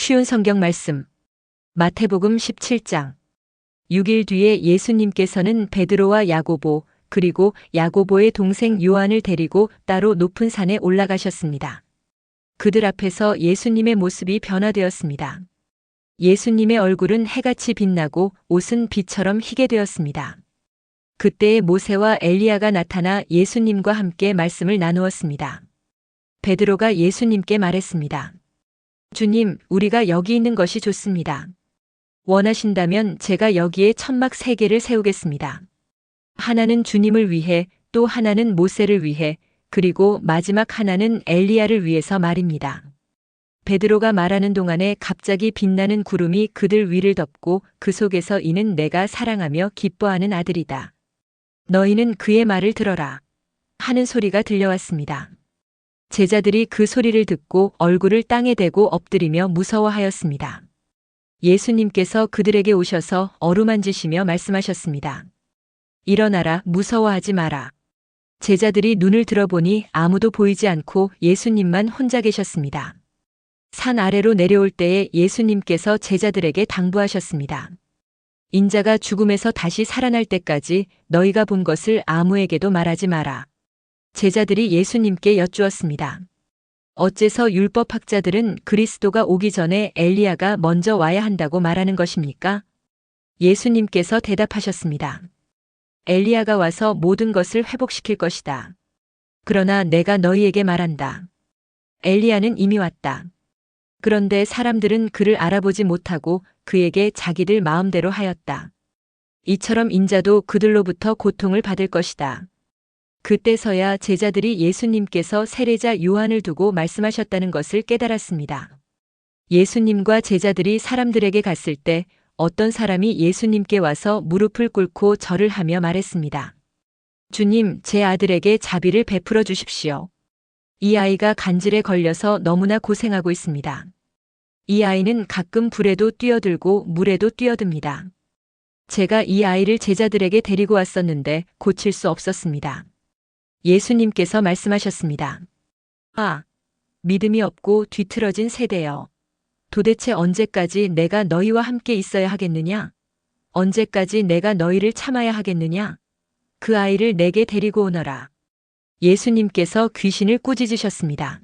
쉬운 성경 말씀. 마태복음 17장. 6일 뒤에 예수님께서는 베드로와 야고보, 그리고 야고보의 동생 요한을 데리고 따로 높은 산에 올라가셨습니다. 그들 앞에서 예수님의 모습이 변화되었습니다. 예수님의 얼굴은 해같이 빛나고 옷은 빛처럼 희게 되었습니다. 그때에 모세와 엘리야가 나타나 예수님과 함께 말씀을 나누었습니다. 베드로가 예수님께 말했습니다. 주님, 우리가 여기 있는 것이 좋습니다. 원하신다면 제가 여기에 천막 3개를 세우겠습니다. 하나는 주님을 위해, 또 하나는 모세를 위해, 그리고 마지막 하나는 엘리야를 위해서 말입니다. 베드로가 말하는 동안에 갑자기 빛나는 구름이 그들 위를 덮고 그 속에서 이는 내가 사랑하며 기뻐하는 아들이다. 너희는 그의 말을 들어라. 하는 소리가 들려왔습니다. 제자들이 그 소리를 듣고 얼굴을 땅에 대고 엎드리며 무서워하였습니다. 예수님께서 그들에게 오셔서 어루만지시며 말씀하셨습니다. 일어나라, 무서워하지 마라. 제자들이 눈을 들어보니 아무도 보이지 않고 예수님만 혼자 계셨습니다. 산 아래로 내려올 때에 예수님께서 제자들에게 당부하셨습니다. 인자가 죽음에서 다시 살아날 때까지 너희가 본 것을 아무에게도 말하지 마라. 제자들이 예수님께 여쭈었습니다. 어째서 율법학자들은 그리스도가 오기 전에 엘리야가 먼저 와야 한다고 말하는 것입니까? 예수님께서 대답하셨습니다. 엘리야가 와서 모든 것을 회복시킬 것이다. 그러나 내가 너희에게 말한다. 엘리야는 이미 왔다. 그런데 사람들은 그를 알아보지 못하고 그에게 자기들 마음대로 하였다. 이처럼 인자도 그들로부터 고통을 받을 것이다. 그때서야 제자들이 예수님께서 세례자 요한을 두고 말씀하셨다는 것을 깨달았습니다. 예수님과 제자들이 사람들에게 갔을 때 어떤 사람이 예수님께 와서 무릎을 꿇고 절을 하며 말했습니다. 주님, 제 아들에게 자비를 베풀어 주십시오. 이 아이가 간질에 걸려서 너무나 고생하고 있습니다. 이 아이는 가끔 불에도 뛰어들고 물에도 뛰어듭니다. 제가 이 아이를 제자들에게 데리고 왔었는데 고칠 수 없었습니다. 예수님께서 말씀하셨습니다. 아, 믿음이 없고 뒤틀어진 세대여. 도대체 언제까지 내가 너희와 함께 있어야 하겠느냐? 언제까지 내가 너희를 참아야 하겠느냐? 그 아이를 내게 데리고 오너라. 예수님께서 귀신을 꾸짖으셨습니다.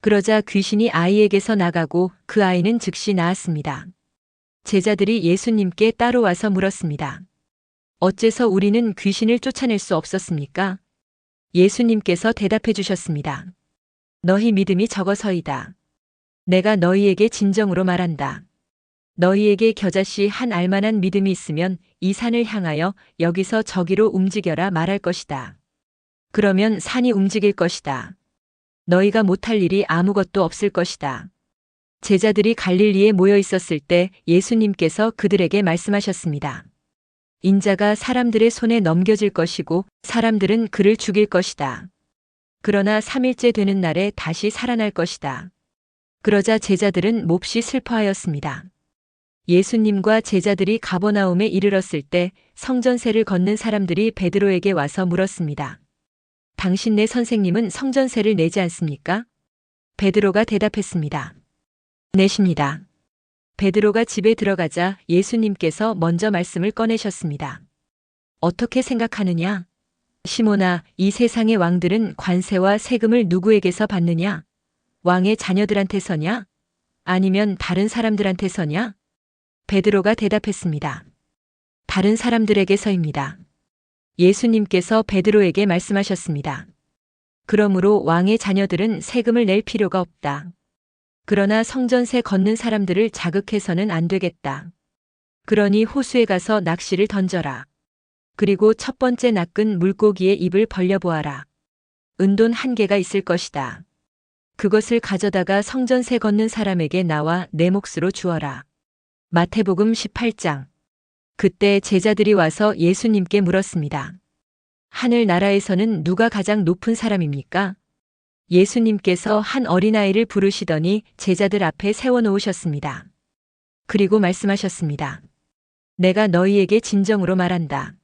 그러자 귀신이 아이에게서 나가고 그 아이는 즉시 나았습니다. 제자들이 예수님께 따로 와서 물었습니다. 어째서 우리는 귀신을 쫓아낼 수 없었습니까? 예수님께서 대답해 주셨습니다. 너희 믿음이 적어서이다. 내가 너희에게 진정으로 말한다. 너희에게 겨자씨 한 알만한 믿음이 있으면 이 산을 향하여 여기서 저기로 움직여라 말할 것이다. 그러면 산이 움직일 것이다. 너희가 못할 일이 아무것도 없을 것이다. 제자들이 갈릴리에 모여 있었을 때 예수님께서 그들에게 말씀하셨습니다. 인자가 사람들의 손에 넘겨질 것이고 사람들은 그를 죽일 것이다. 그러나 3일째 되는 날에 다시 살아날 것이다. 그러자 제자들은 몹시 슬퍼하였습니다. 예수님과 제자들이 가버나움에 이르렀을 때 성전세를 걷는 사람들이 베드로에게 와서 물었습니다. 당신네 선생님은 성전세를 내지 않습니까? 베드로가 대답했습니다. 내십니다. 베드로가 집에 들어가자 예수님께서 먼저 말씀을 꺼내셨습니다. 어떻게 생각하느냐? 시몬아, 이 세상의 왕들은 관세와 세금을 누구에게서 받느냐? 왕의 자녀들한테서냐? 아니면 다른 사람들한테서냐? 베드로가 대답했습니다. 다른 사람들에게서입니다. 예수님께서 베드로에게 말씀하셨습니다. 그러므로 왕의 자녀들은 세금을 낼 필요가 없다. 그러나 성전세 걷는 사람들을 자극해서는 안 되겠다. 그러니 호수에 가서 낚시를 던져라. 그리고 첫 번째 낚은 물고기의 입을 벌려보아라. 은돈 1개가 있을 것이다. 그것을 가져다가 성전세 걷는 사람에게 나와 내 몫으로 주어라. 마태복음 18장. 그때 제자들이 와서 예수님께 물었습니다. 하늘 나라에서는 누가 가장 높은 사람입니까? 예수님께서 한 어린아이를 부르시더니 제자들 앞에 세워놓으셨습니다. 그리고 말씀하셨습니다. 내가 너희에게 진정으로 말한다.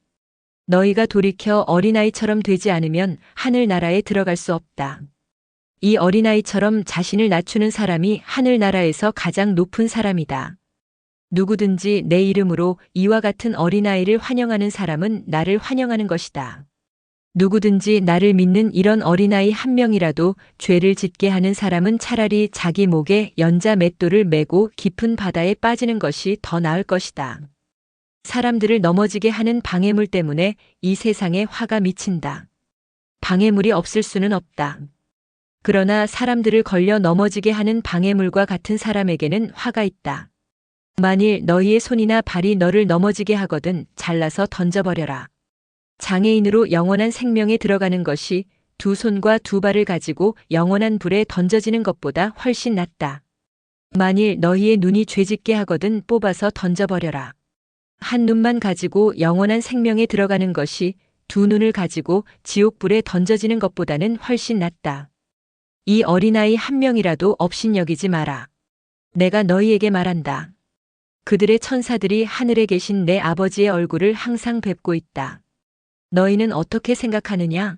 너희가 돌이켜 어린아이처럼 되지 않으면 하늘 나라에 들어갈 수 없다. 이 어린아이처럼 자신을 낮추는 사람이 하늘나라에서 가장 높은 사람이다. 누구든지 내 이름으로 이와 같은 어린아이를 환영하는 사람은 나를 환영하는 것이다. 누구든지 나를 믿는 이런 어린아이 한 명이라도 죄를 짓게 하는 사람은 차라리 자기 목에 연자 맷돌을 메고 깊은 바다에 빠지는 것이 더 나을 것이다. 사람들을 넘어지게 하는 방해물 때문에 이 세상에 화가 미친다. 방해물이 없을 수는 없다. 그러나 사람들을 걸려 넘어지게 하는 방해물과 같은 사람에게는 화가 있다. 만일 너희의 손이나 발이 너를 넘어지게 하거든 잘라서 던져버려라. 장애인으로 영원한 생명에 들어가는 것이 두 손과 두 발을 가지고 영원한 불에 던져지는 것보다 훨씬 낫다. 만일 너희의 눈이 죄짓게 하거든 뽑아서 던져버려라. 한 눈만 가지고 영원한 생명에 들어가는 것이 두 눈을 가지고 지옥불에 던져지는 것보다는 훨씬 낫다. 이 어린아이 한 명이라도 업신여기지 마라. 내가 너희에게 말한다. 그들의 천사들이 하늘에 계신 내 아버지의 얼굴을 항상 뵙고 있다. 너희는 어떻게 생각하느냐?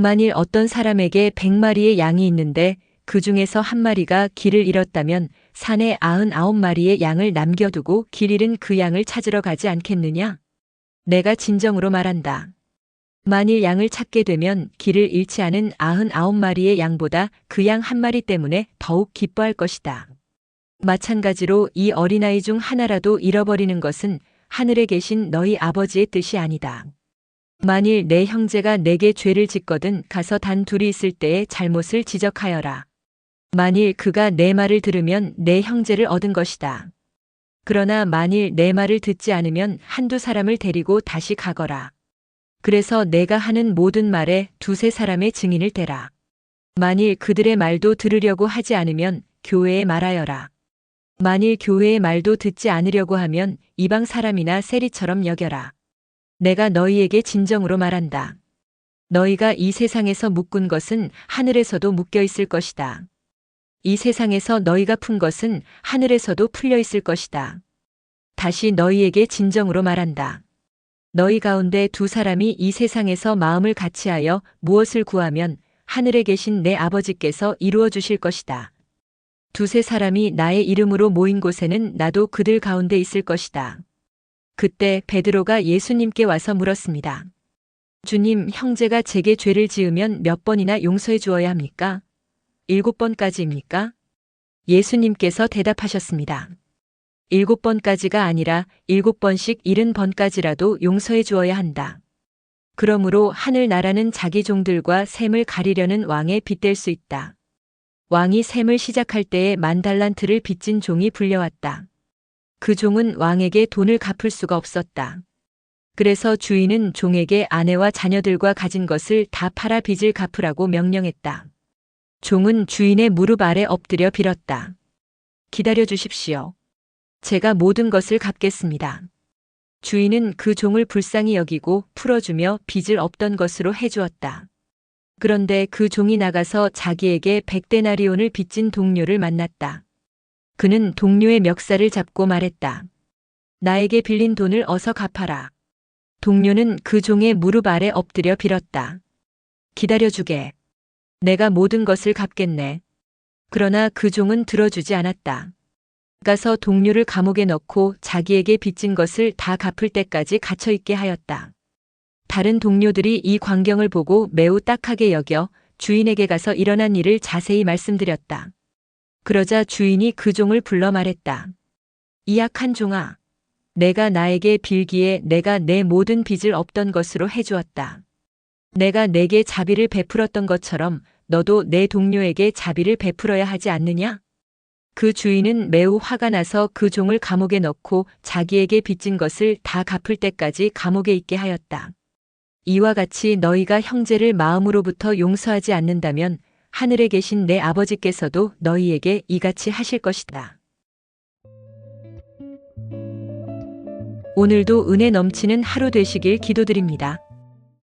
만일 어떤 사람에게 100마리의 양이 있는데 그 중에서 한 마리가 길을 잃었다면 산에 99마리의 양을 남겨두고 길 잃은 그 양을 찾으러 가지 않겠느냐? 내가 진정으로 말한다. 만일 양을 찾게 되면 길을 잃지 않은 99마리의 양보다 그 양 한 마리 때문에 더욱 기뻐할 것이다. 마찬가지로 이 어린아이 중 하나라도 잃어버리는 것은 하늘에 계신 너희 아버지의 뜻이 아니다. 만일 내 형제가 내게 죄를 짓거든 가서 단 둘이 있을 때에 잘못을 지적하여라. 만일 그가 내 말을 들으면 내 형제를 얻은 것이다. 그러나 만일 내 말을 듣지 않으면 한두 사람을 데리고 다시 가거라. 그래서 내가 하는 모든 말에 두세 사람의 증인을 대라. 만일 그들의 말도 들으려고 하지 않으면 교회에 말하여라. 만일 교회의 말도 듣지 않으려고 하면 이방 사람이나 세리처럼 여겨라. 내가 너희에게 진정으로 말한다. 너희가 이 세상에서 묶은 것은 하늘에서도 묶여 있을 것이다. 이 세상에서 너희가 푼 것은 하늘에서도 풀려 있을 것이다. 다시 너희에게 진정으로 말한다. 너희 가운데 두 사람이 이 세상에서 마음을 같이하여 무엇을 구하면 하늘에 계신 내 아버지께서 이루어 주실 것이다. 두세 사람이 나의 이름으로 모인 곳에는 나도 그들 가운데 있을 것이다. 그때 베드로가 예수님께 와서 물었습니다. 주님, 형제가 제게 죄를 지으면 몇 번이나 용서해 주어야 합니까? 7번까지입니까? 예수님께서 대답하셨습니다. 7번까지가 아니라 7번씩 70번까지라도 용서해 주어야 한다. 그러므로 하늘나라는 자기 종들과 셈을 가리려는 왕에 빗댈 수 있다. 왕이 셈을 시작할 때에 10,000달란트를 빚진 종이 불려왔다. 그 종은 왕에게 돈을 갚을 수가 없었다. 그래서 주인은 종에게 아내와 자녀들과 가진 것을 다 팔아 빚을 갚으라고 명령했다. 종은 주인의 무릎 아래 엎드려 빌었다. 기다려 주십시오. 제가 모든 것을 갚겠습니다. 주인은 그 종을 불쌍히 여기고 풀어주며 빚을 없던 것으로 해주었다. 그런데 그 종이 나가서 자기에게 100데나리온을 빚진 동료를 만났다. 그는 동료의 멱살을 잡고 말했다. 나에게 빌린 돈을 어서 갚아라. 동료는 그 종의 무릎 아래 엎드려 빌었다. 기다려주게. 내가 모든 것을 갚겠네. 그러나 그 종은 들어주지 않았다. 가서 동료를 감옥에 넣고 자기에게 빚진 것을 다 갚을 때까지 갇혀있게 하였다. 다른 동료들이 이 광경을 보고 매우 딱하게 여겨 주인에게 가서 일어난 일을 자세히 말씀드렸다. 그러자 주인이 그 종을 불러 말했다. 이 악한 종아, 내가 나에게 빌기에 내가 내 모든 빚을 없던 것으로 해주었다. 내가 내게 자비를 베풀었던 것처럼 너도 내 동료에게 자비를 베풀어야 하지 않느냐? 그 주인은 매우 화가 나서 그 종을 감옥에 넣고 자기에게 빚진 것을 다 갚을 때까지 감옥에 있게 하였다. 이와 같이 너희가 형제를 마음으로부터 용서하지 않는다면 하늘에 계신 내 아버지께서도 너희에게 이같이 하실 것이다. 오늘도 은혜 넘치는 하루 되시길 기도드립니다.